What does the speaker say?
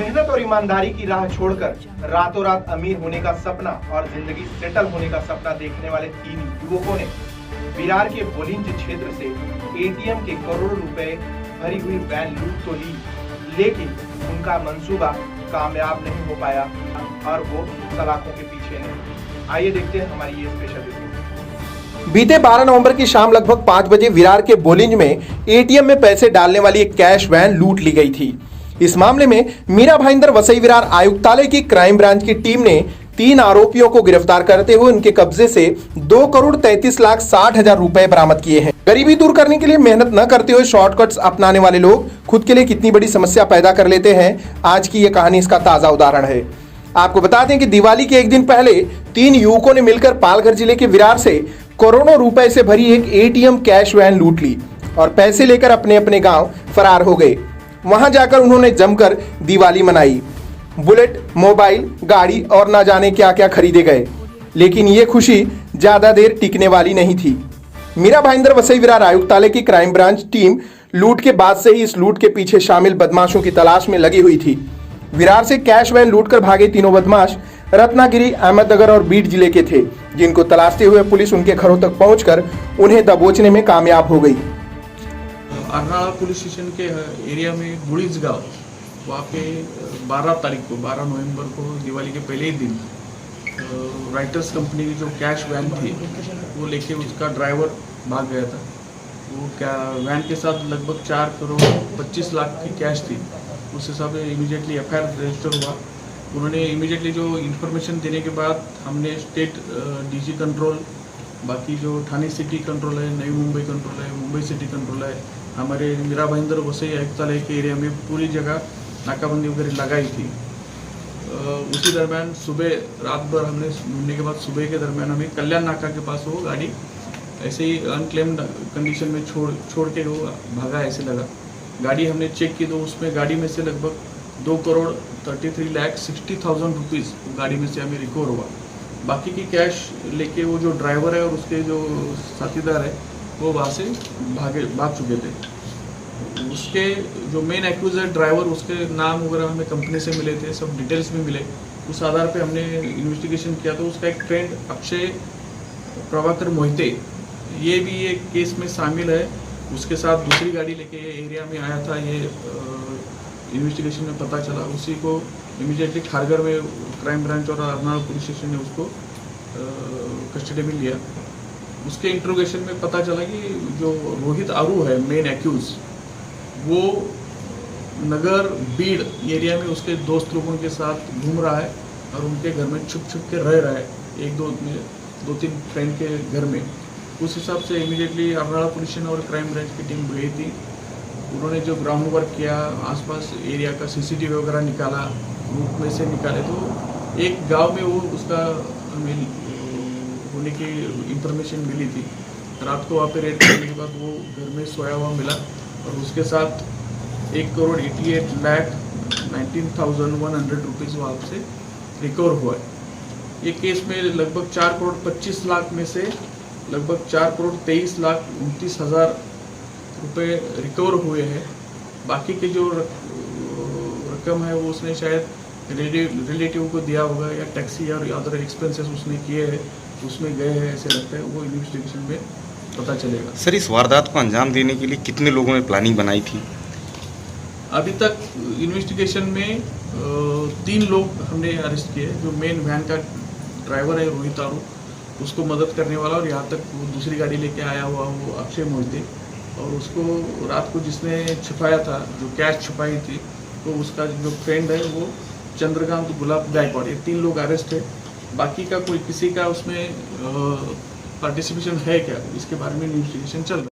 मेहनत और ईमानदारी की राह छोड़कर रातों रात अमीर होने का सपना और जिंदगी सेटल होने का सपना देखने वाले 3 युवकों ने विरार के बोलिंज क्षेत्र से एटीएम के करोड़ों रुपए भरी हुई वैन लूट तो ली, लेकिन उनका मंसूबा कामयाब नहीं हो पाया और वो सलाखों के पीछे नहीं। आइए देखते हैं हमारी ये स्पेशल रिपोर्ट। बीते 12 नवंबर की शाम लगभग 5 बजे विरार के बोलिंज में एटीएम में पैसे डालने वाली एक कैश वैन लूट ली गई थी। इस मामले में मीरा भाईंदर वसई विरार आयुक्तालय की क्राइम ब्रांच की टीम ने 3 आरोपियों को गिरफ्तार करते हुए उनके कब्जे से 2,33,60,000 रुपए बरामद किए हैं। गरीबी दूर करने के लिए मेहनत न करते हुए शॉर्टकट्स अपनाने वाले लोग खुद के लिए कितनी बड़ी समस्या पैदा कर लेते हैं, आज की यह कहानी इसका ताजा उदाहरण है। आपको बता दें कि दिवाली के एक दिन पहले 3 युवकों ने मिलकर पालघर जिले के विरार से करोड़ों रुपए से भरी एक एटीएम कैश वैन लूट ली और पैसे लेकर अपने अपने गांव फरार हो गए। वहां जाकर उन्होंने जमकर दिवाली मनाई। बुलेट, मोबाइल, गाड़ी और ना जाने क्या क्या खरीदे गए, लेकिन ये खुशी ज्यादा देर टिकने वाली नहीं थी। मीरा भाईंदर वसई विरार आयुक्तालय की क्राइम ब्रांच टीम लूट के बाद से ही इस लूट के पीछे शामिल बदमाशों की तलाश में लगी हुई थी। विरार से कैश वैन लूटकर भागे तीनों बदमाश रत्नागिरी, अहमदनगर और बीड जिले के थे, जिनको तलाशते हुए पुलिस उनके घरों तक पहुंचकर उन्हें दबोचने में कामयाब हो गई। अर्नाळा पुलिस स्टेशन के एरिया में गुड़ीज गांव, वहाँ पे 12 नवंबर को दिवाली के पहले ही दिन राइटर्स कंपनी की जो कैश वैन थी वो लेके उसका ड्राइवर भाग गया था। वो क्या वैन के साथ लगभग 4 करोड़ 25 लाख की कैश थी। उस हिसाब से इमीडिएटली एफआईआर रजिस्टर हुआ। उन्होंने इमीडिएटली जो इन्फॉर्मेशन देने के बाद हमने स्टेट डीजी कंट्रोल, बाकी जो ठाणे सिटी कंट्रोल है, नई मुंबई कंट्रोल है, मुंबई सिटी कंट्रोल है, हमारे मीरा भाईंदर वसई आयुक्तालय के एरिया में पूरी जगह नाकाबंदी वगैरह लगाई थी। उसी दरमियान सुबह रात भर हमने ढूंढने के बाद सुबह के दरमियान हमें कल्याण नाका के पास वो गाड़ी ऐसे ही अनक्लेम्ड कंडीशन में छोड़ के वो भागा ऐसे लगा। गाड़ी हमने चेक की तो उसमें गाड़ी में से लगभग 2,33,60,000 रुपीज़ गाड़ी में से हमें रिकवर हुआ। बाकी की कैश लेके वो जो ड्राइवर है और उसके जो साथीदार है वो वहाँ से भाग चुके थे। उसके जो मेन एक्यूजर ड्राइवर, उसके नाम वगैरह हमें कंपनी से मिले थे, सब डिटेल्स में मिले। उस आधार पे हमने इन्वेस्टिगेशन किया तो उसका एक फ्रेंड अक्षय प्रभाकर मोहिते, ये भी एक केस में शामिल है। उसके साथ दूसरी गाड़ी लेके एरिया में आया था, ये इन्वेस्टिगेशन में पता चला। उसी को इमीडिएटली खारघर में क्राइम ब्रांच और अर्नाळा पुलिस स्टेशन ने उसको कस्टडी में लिया। उसके इंट्रोगेशन में पता चला कि जो रोहित आरू है मेन एक्यूज, वो नगर बीड़ एरिया में उसके दोस्त लोगों के साथ घूम रहा है और उनके घर में छुप के रह रहा है, 2-3 फ्रेंड के घर में। उस हिसाब से इमीडिएटली अर्नाळा पुलिस स्टेशन और क्राइम ब्रांच की टीम गई थी। उन्होंने जो ग्राउंड वर्क किया, आसपास एरिया का सीसीटीवी वगैरह निकाला, रूट में से निकाले तो एक गांव में वो उसका होने की इंफॉर्मेशन मिली थी। रात को वहाँ पे रेड करने के बाद वो घर में सोया हुआ मिला और उसके साथ 1,88,19,100 रुपीज़ वहाँ से रिकवर हुआ है। ये केस में लगभग 4,25,00,000 में से लगभग 4,23,29,000 रुपये रिकवर हुए हैं। बाकी के जो रकम है वो उसने शायद रिलेटिव को दिया होगा या टैक्सी और अदर एक्सपेंसेस उसने किए हैं, उसमें गए हैं ऐसे लगता है। वो इन्वेस्टिगेशन में पता चलेगा। सर, इस वारदात को अंजाम देने के लिए कितने लोगों ने प्लानिंग बनाई थी? अभी तक इन्वेस्टिगेशन में 3 लोग हमने अरेस्ट किए। जो मेन वैन का ड्राइवर है रोहित आरू, उसको मदद करने वाला, और यहाँ तक वो दूसरी गाड़ी लेके आया हुआ वो अक्षय मोहिते, और उसको रात को जिसने छुपाया था, जो कैश छुपाई थी, तो उसका जो फ्रेंड है वो चंद्रकांत गुलाब गायकवाड़। ये 3 लोग अरेस्ट है। बाकी का कोई किसी का उसमें पार्टिसिपेशन है क्या, इसके बारे में इन्वेस्टिगेशन चल रहा है।